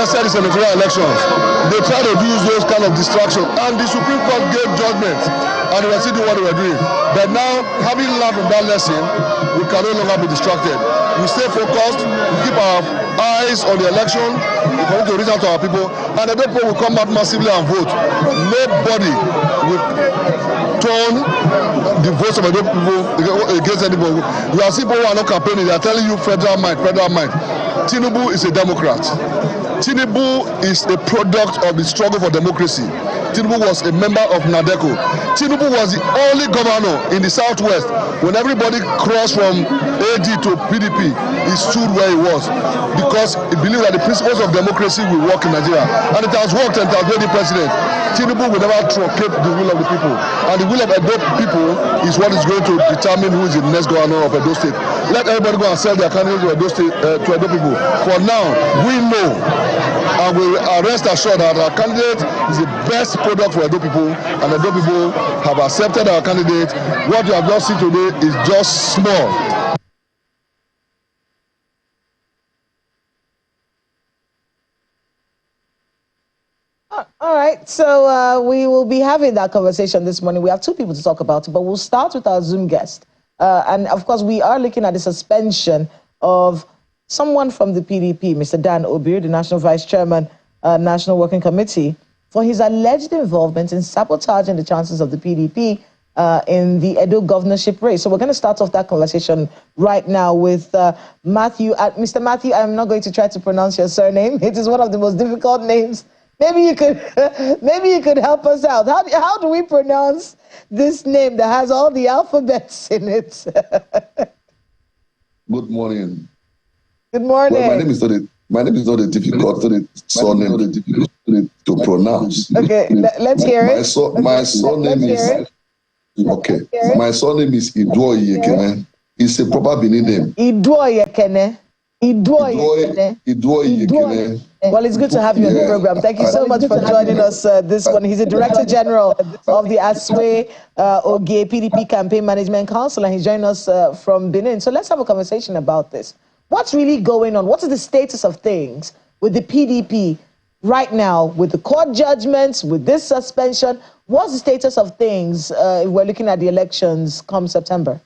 they said it's senatorial elections, they try to use those kind of distractions, and the Supreme Court gave judgment, and they were still doing what they were doing. But now, having learned from that lesson, we can no longer be distracted. We stay focused, we keep our eyes on the election, we continue to reach out to our people, and the people will come out massively and vote. Nobody will turn the votes of the people against anybody. You are seeing people who are not campaigning, they are telling you federal might, federal might. Tinubu is a Democrat. Tinubu is a product of the struggle for democracy. Tinubu was a member of NADECO. Tinubu was the only governor in the Southwest. When everybody crossed from AD to PDP, he stood where he was because he believed that the principles of democracy will work in Nigeria. And it has worked and it has made him president. Tinubu will never truncate the will of the people. And the will of Edo people is what is going to determine who is the next governor of Edo State. Let everybody go and sell their candidates to Edo State, to Edo people. For now, we know and we are rest assured that our candidate is the best product for Edo people, and Edo people have accepted our candidate. What you have just seen today is just small. All right, so we will be having that conversation this morning. We have two people to talk about it, but we'll start with our Zoom guest. And of course, we are looking at the suspension of someone from the PDP, Mr. Dan Obir, the National Vice Chairman, National Working Committee, for his alleged involvement in sabotaging the chances of the PDP in the Edo governorship race. So we're going to start off that conversation right now with Matthew. Mr. Matthew, I'm not going to try to pronounce your surname. It is one of the most difficult names. Maybe you could help us out. How do we pronounce this name that has all the alphabets in it? Good morning. Good morning. Well, my name is not a difficult surname to pronounce. Okay, let's hear it. My surname is okay. My surname is Edo Yekene. It's a proper Benin name. Edo Yekene. Well, it's good to have you on the program. Thank you so much for joining us this morning. He's the Director General of the Aswe Oge PDP Campaign Management Council, and he's joining us from Benin. So let's have a conversation about this. What's really going on? What is the status of things with the PDP right now, with the court judgments, with this suspension? What's the status of things if we're looking at the elections come September?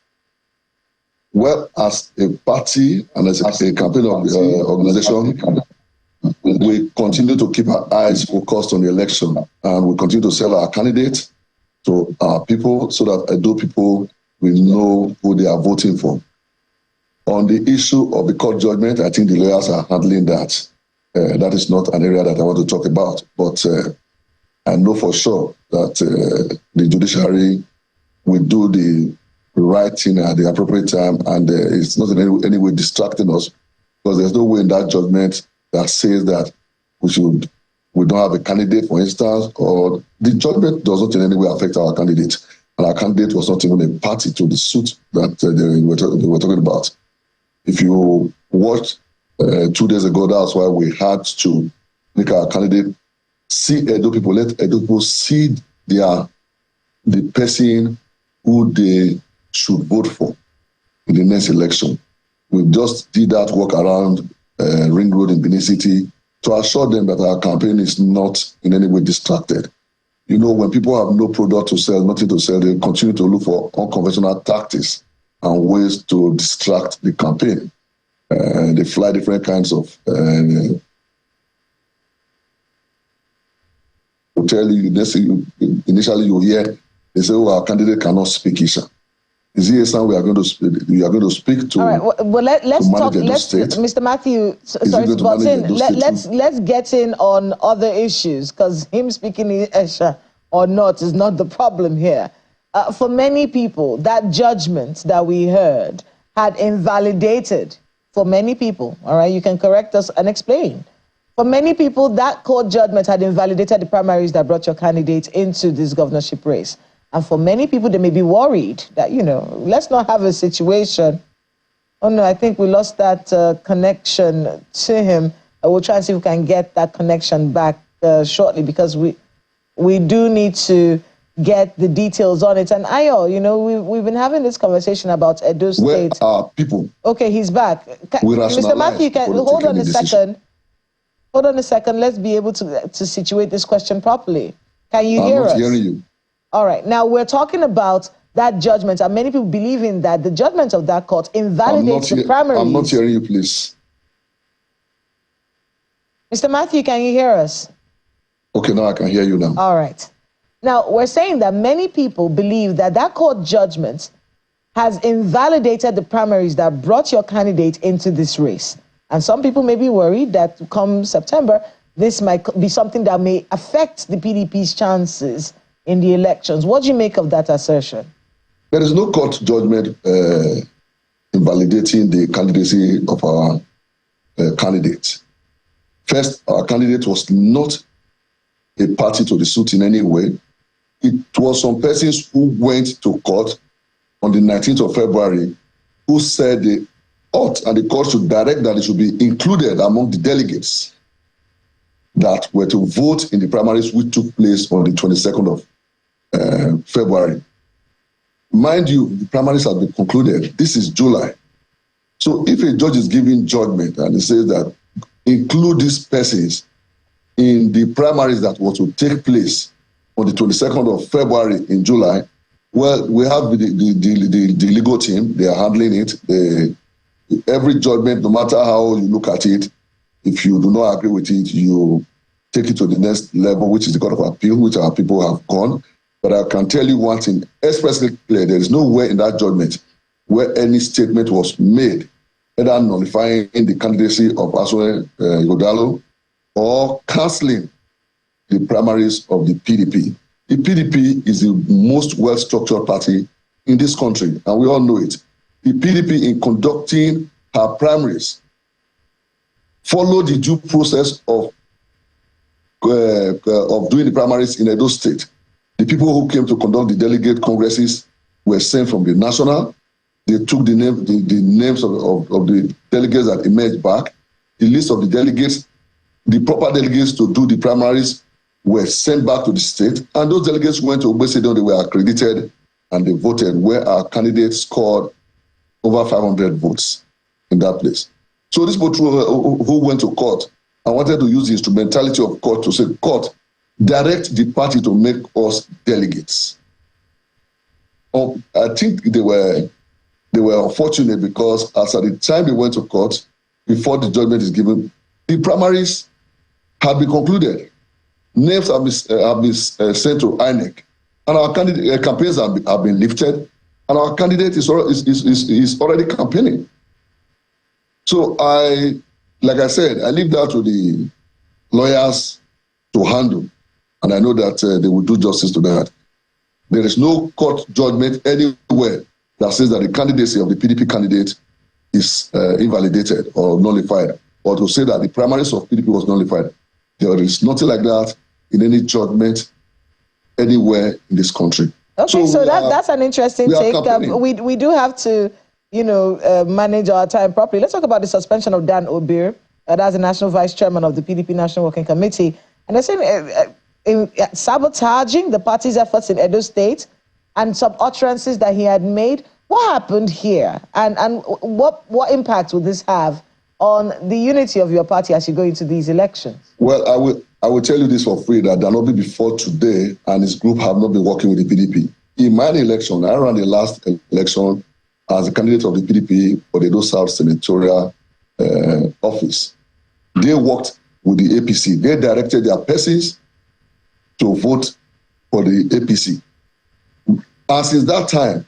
Well, as a party and as a campaign organization, we continue to keep our eyes focused on the election, and we continue to sell our candidates to our people so that Edo people will know who they are voting for. On the issue of the court judgment, I think the lawyers are handling that. That is not an area that I want to talk about, but I know for sure that the judiciary will do the right thing at the appropriate time, and it's not in any way distracting us, because there's no way in that judgment that says that we don't have a candidate, for instance, or the judgment does not in any way affect our candidate, and our candidate was not even a party to the suit that they were talking about. If you watched 2 days ago, that's why we had to make our candidate see Edo people, let Edo people see the person who they should vote for in the next election. We just did that work around Ring Road in Benin City to assure them that our campaign is not in any way distracted. You know, when people have no product to sell, nothing to sell, they continue to look for unconventional tactics and ways to distract the campaign. They fly different kinds of tell you, initially you hear, they say, oh, our candidate cannot speak Isha. Is he a son we are going to speak to? All right. Well, let's talk. Mr. Matthew, sorry to butt in. Let's get in on other issues, because him speaking Isha or not is not the problem here. For many people, that judgment that we heard had invalidated. For many people, all right, you can correct us and explain. For many people, that court judgment had invalidated the primaries that brought your candidate into this governorship race. And for many people, they may be worried that, you know, let's not have a situation. Oh, no, I think we lost that connection to him. We'll try and see if we can get that connection back shortly, because we do need to get the details on it. And Ayo, you know, we've been having this conversation about Edo State. Where are people? Okay, he's back. Mr. Matthew, hold on a second. Hold on a second. Let's be able to situate this question properly. Can you hear us? I'm not hearing you. All right. Now, we're talking about that judgment, and many people believe in that the judgment of that court invalidates the primaries. I'm not hearing you, please. Mr. Matthew, can you hear us? Okay, now I can hear you now. All right. Now, we're saying that many people believe that that court judgment has invalidated the primaries that brought your candidate into this race. And some people may be worried that come September, this might be something that may affect the PDP's chances in the elections. What do you make of that assertion? There is no court judgment invalidating the candidacy of our candidate. First, our candidate was not a party to the suit in any way. It was some persons who went to court on the 19th of February who said they ought and the court should direct that it should be included among the delegates that were to vote in the primaries which took place on the 22nd of February. Mind you, the primaries have been concluded. This is July. So if a judge is giving judgment and he says that include these persons in the primaries that were to take place on the 22nd of February in July, well, we have the legal team. They are handling it. Every judgment, no matter how you look at it, if you do not agree with it, you take it to the next level, which is the Court of Appeal, which our people have gone. But I can tell you one thing, expressly clear, there is nowhere in that judgment where any statement was made, either nullifying the candidacy of Asue Ighodalo or cancelling the primaries of the PDP. The PDP is the most well-structured party in this country, and we all know it. The PDP, in conducting her primaries, followed the due process of doing the primaries in Edo State. The people who came to conduct the delegate congresses were sent from the national. They took the names of the delegates that emerged back. The list of the delegates, the proper delegates to do the primaries were sent back to the state. And those delegates went to Ogbesido, they were accredited and they voted, where our candidates scored over 500 votes in that place. So these people who went to court and wanted to use the instrumentality of court to say, court, direct the party to make us delegates. I think they were unfortunate because as at the time they went to court, before the judgment is given, the primaries had been concluded. Names have been sent to INEC, and our candidate campaigns have been lifted, and our candidate is already campaigning. So like I said, I leave that to the lawyers to handle, and I know that they will do justice to that. There is no court judgment anywhere that says that the candidacy of the PDP candidate is invalidated or nullified, or to say that the primaries of PDP was nullified. There is nothing like that in any judgment anywhere in this country. Okay, so that's an interesting take. We do have to, manage our time properly. Let's talk about the suspension of Dan Obir. That's the National Vice Chairman of the PDP National Working Committee. And they're saying sabotaging the party's efforts in Edo State and some utterances that he had made. What happened here? And what impact will this have on the unity of your party as you go into these elections? Well, I will tell you this for free, that Danobi before today and his group have not been working with the PDP. In my election, I ran the last election as a candidate of the PDP for the Edo South Senatorial office. They worked with the APC. They directed their persons to vote for the APC. And since that time,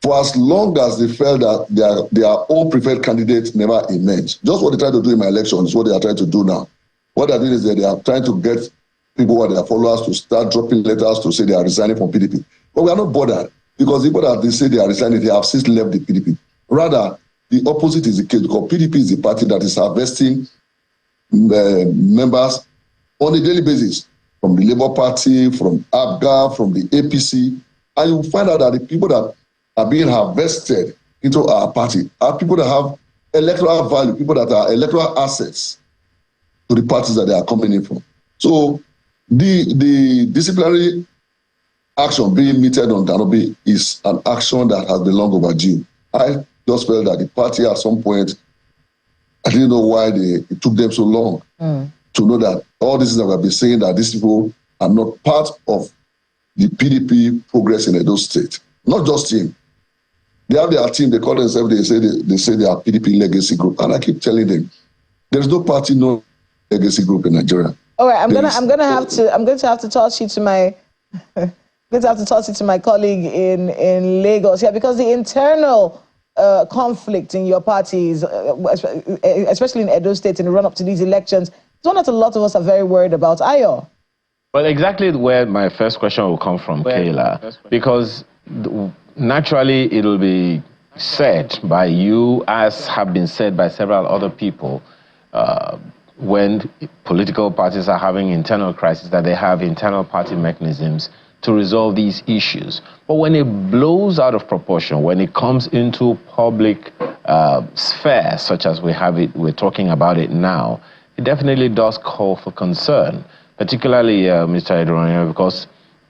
for as long as they felt that their own preferred candidate never emerged, just what they tried to do in my election is what they are trying to do now. What they're doing is that they are trying to get people who are their followers to start dropping letters to say they are resigning from PDP. But we are not bothered, because the people that they say they are resigning, they have since left the PDP. Rather, the opposite is the case, because PDP is the party that is harvesting members on a daily basis from the Labour Party, from ABGA, from the APC. And you find out that the people that are being harvested into our party are people that have electoral value, people that are electoral assets to the parties that they are coming in from. So the disciplinary action being meted on Danobi is an action that has been long overdue. I just felt that the party at some point I didn't know why it took them so long to know that all this that we have been saying, that these people are not part of the PDP progress in Edo State. Not just him. They have their team, they call themselves, they say they are PDP legacy group. And I keep telling them, there's no party, no legacy group in Nigeria. All right, I'm going to have to toss you to my colleague in Lagos. Yeah, because the internal conflict in your parties, especially in Edo State in the run-up to these elections, it's one that a lot of us are very worried about. Ayo? Well, exactly where my first question will come from, Kayla, because naturally it'll be said by you, as have been said by several other people, when political parties are having internal crises, that they have internal party mechanisms to resolve these issues. But when it blows out of proportion, when it comes into public sphere, such as we're talking about it now, it definitely does call for concern, particularly, Mr. Edo, because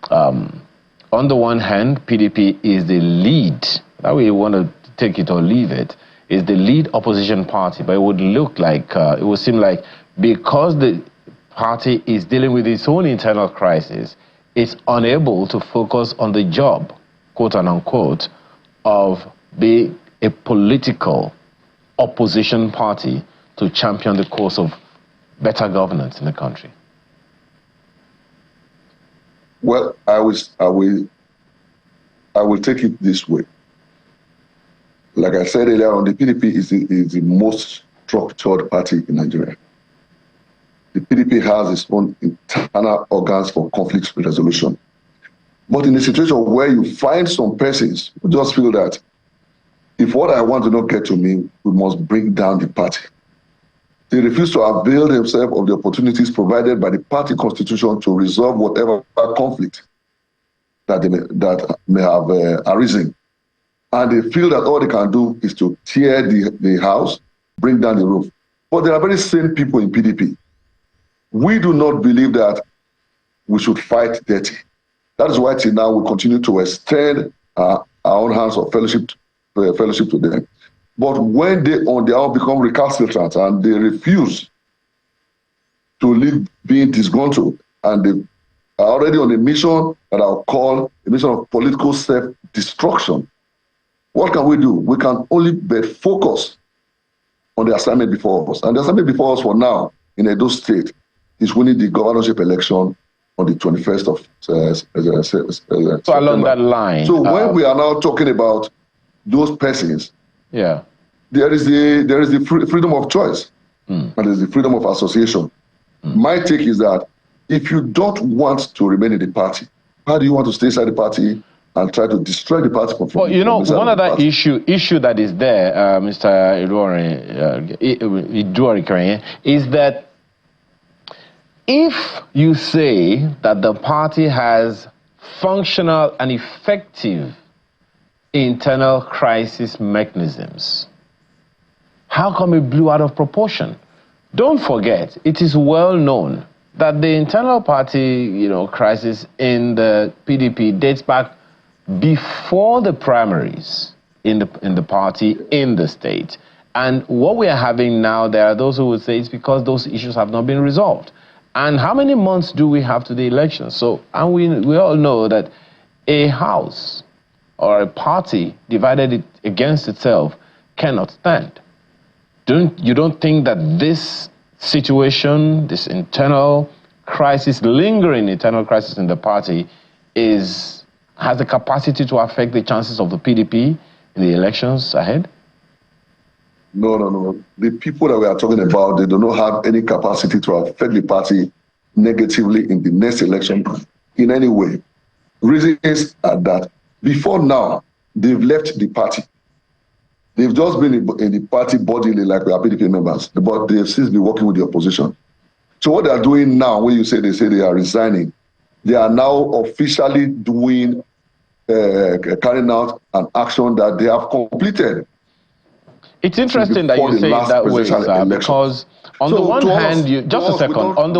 on the one hand, PDP is the lead, that way you want to take it or leave it, is the lead opposition party, but it would look like, it would seem like because the party is dealing with its own internal crisis, it's unable to focus on the job, quote and unquote, of being a political opposition party to champion the cause of better governance in the country. Well, I will take it this way. Like I said earlier on, the PDP is the most structured party in Nigeria. The PDP has its own internal organs for conflict resolution. But in a situation where you find some persons who just feel that if what I want to not get to me, we must bring down the party. They refuse to avail themselves of the opportunities provided by the party constitution to resolve whatever conflict that may have arisen. And they feel that all they can do is to tear the house, bring down the roof. But there are very sane people in PDP. We do not believe that we should fight dirty. That is why till now we continue to extend our own hands of fellowship to them. But when they on their own become recalcitrant and they refuse to leave being disgruntled, and they are already on a mission that I'll call a mission of political self-destruction, what can we do? We can only but focus on the assignment before us. And the assignment before us for now in Edo State is winning the governorship election on the 21st of September. So along that line. So when we are now talking about those persons, yeah, there is the freedom of choice, and there's the freedom of association. My take is that if you don't want to remain in the party, how do you want to stay inside the party and try to destroy the party? Well, you know, one other issue that is there, Mr. Idori, is that if you say that the party has functional and effective internal crisis mechanisms, how come it blew out of proportion? Don't forget, it is well known that the internal party, crisis in the PDP dates back before the primaries in the party in the state. And what we are having now, there are those who would say it's because those issues have not been resolved. And how many months do we have to the election? So, and we all know that a house or a party divided against itself cannot stand. You don't think that this situation, this internal crisis, lingering internal crisis in the party, has the capacity to affect the chances of the PDP in the elections ahead? No. The people that we are talking about, they do not have any capacity to affect the party negatively in the next election in any way. Reason is that before now, they've left the party. They've just been in the party bodily like we are PDP members, but they've since been working with the opposition. So what they are doing now, when they say they are resigning, they are now officially doing, carrying out an action that they have completed. It's interesting that you say it that way, sir, because on the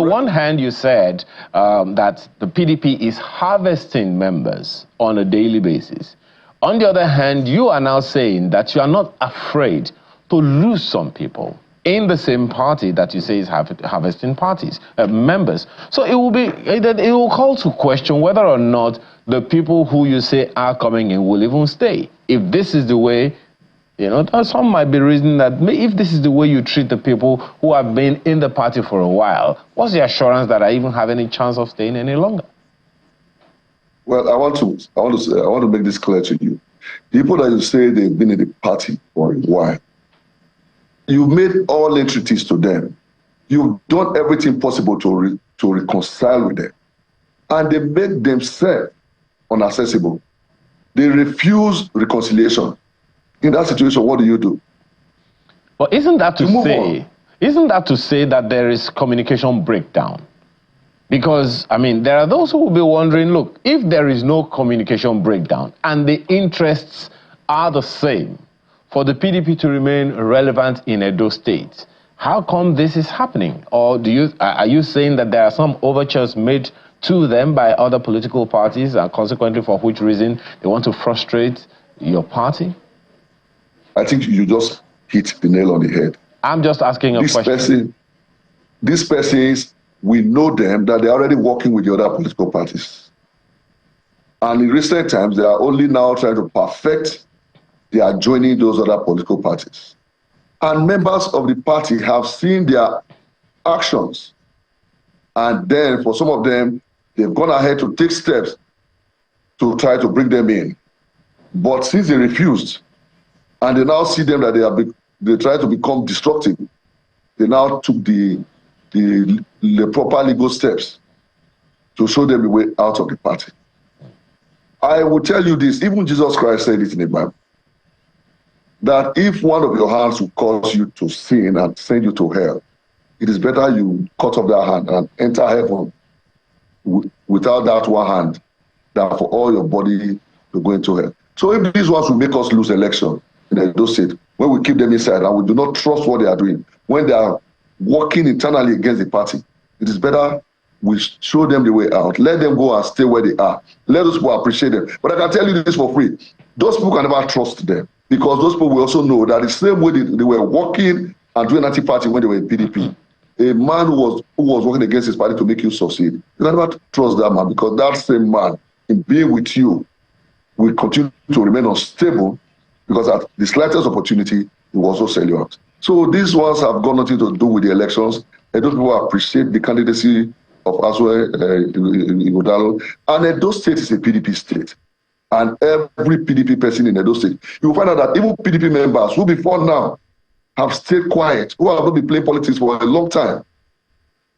one hand, you said that the PDP is harvesting members on a daily basis. On the other hand, you are now saying that you are not afraid to lose some people. in the same party that you say is harvesting members. So it will call to question whether or not the people who you say are coming in will even stay. If this is the way, some might be reasoning that if this is the way you treat the people who have been in the party for a while, what's the assurance that I even have any chance of staying any longer? Well, I want to make this clear to you. People that you say they've been in the party for a while, you've made all entreaties to them. You've done everything possible to reconcile with them. And they make themselves inaccessible. They refuse reconciliation. In that situation, what do? But isn't that to say that there is communication breakdown? Because, there are those who will be wondering, look, if there is no communication breakdown and the interests are the same for the PDP to remain relevant in Edo State, how come this is happening? Or are you saying that there are some overtures made to them by other political parties and consequently for which reason they want to frustrate your party? I think you just hit the nail on the head. I'm just asking a question. These persons, we know them, that they're already working with the other political parties. And in recent times, they are only now trying to perfect their joining those other political parties. And members of the party have seen their actions. And then for some of them, they've gone ahead to take steps to try to bring them in. But since they refused, and they now see them that they try to become destructive, they now took the proper legal steps to show them the way out of the party. I will tell you this, even Jesus Christ said it in the Bible, that if one of your hands will cause you to sin and send you to hell, it is better you cut off that hand and enter heaven without that one hand than for all your body to go into hell. So if these ones will make us lose election in Edo State, when we keep them inside and we do not trust what they are doing, when they are working internally against the party, it is better we show them the way out. Let them go and stay where they are. Let those people appreciate them. But I can tell you this for free. Those people can never trust them, because those people will also know that the same way they were working and doing anti-party when they were in PDP, a man who was working against his party to make you succeed, you can never trust that man, because that same man, in being with you, will continue to remain unstable, because at the slightest opportunity, he will also sell you out. So these ones have got nothing to do with the elections. And those people appreciate the candidacy of Aswe Ighodalo. And Edo State is a PDP state. And every PDP person in Edo State, you will find out that even PDP members who before now have stayed quiet, who have not been playing politics for a long time,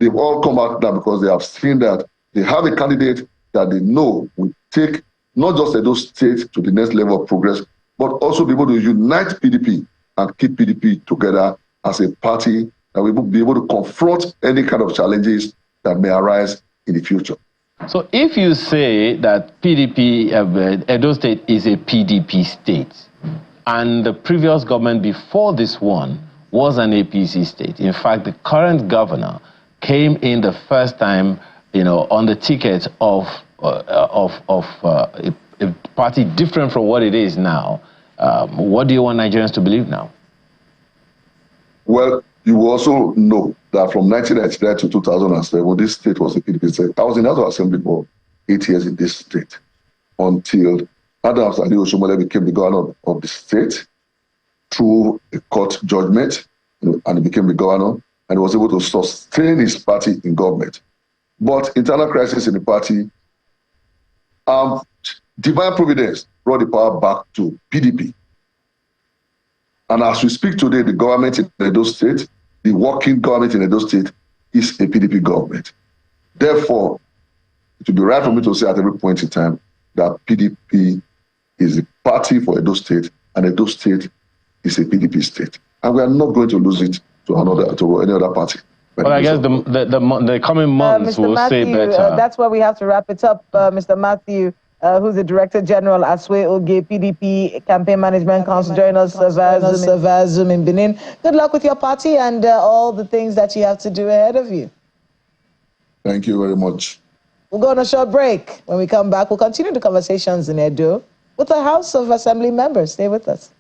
they've all come out now because they have seen that they have a candidate that they know will take not just Edo State to the next level of progress, but also be able to unite PDP and keep PDP together as a party that will be able to confront any kind of challenges that may arise in the future. So if you say that PDP, Edo State is a PDP state, and the previous government before this one was an APC state, in fact, the current governor came in the first time, on the ticket of a party different from what it is now, what do you want Nigerians to believe now? Well, you also know that from 1999 to 2007, this state was a PDP state. I was in the House of Assembly for 8 years in this state until Adams Ali Oshomole became the governor of the state through a court judgment, and he became the governor, and he was able to sustain his party in government. But internal crisis in the party, divine providence brought the power back to PDP. And as we speak today, the government in Edo State, the working government in Edo State, is a PDP government. Therefore, it would be right for me to say at every point in time that PDP is a party for Edo State, and Edo State is a PDP state. And we are not going to lose it to any other party. Well, I guess the coming months will say better. That's where we have to wrap it up. Mr. Matthew, who's the Director General, Aswe Oge, PDP Campaign Management Council, join us via Zoom in Benin. Good luck with your party and all the things that you have to do ahead of you. Thank you very much. We'll go on a short break. When we come back, we'll continue the conversations in Edo with the House of Assembly members. Stay with us.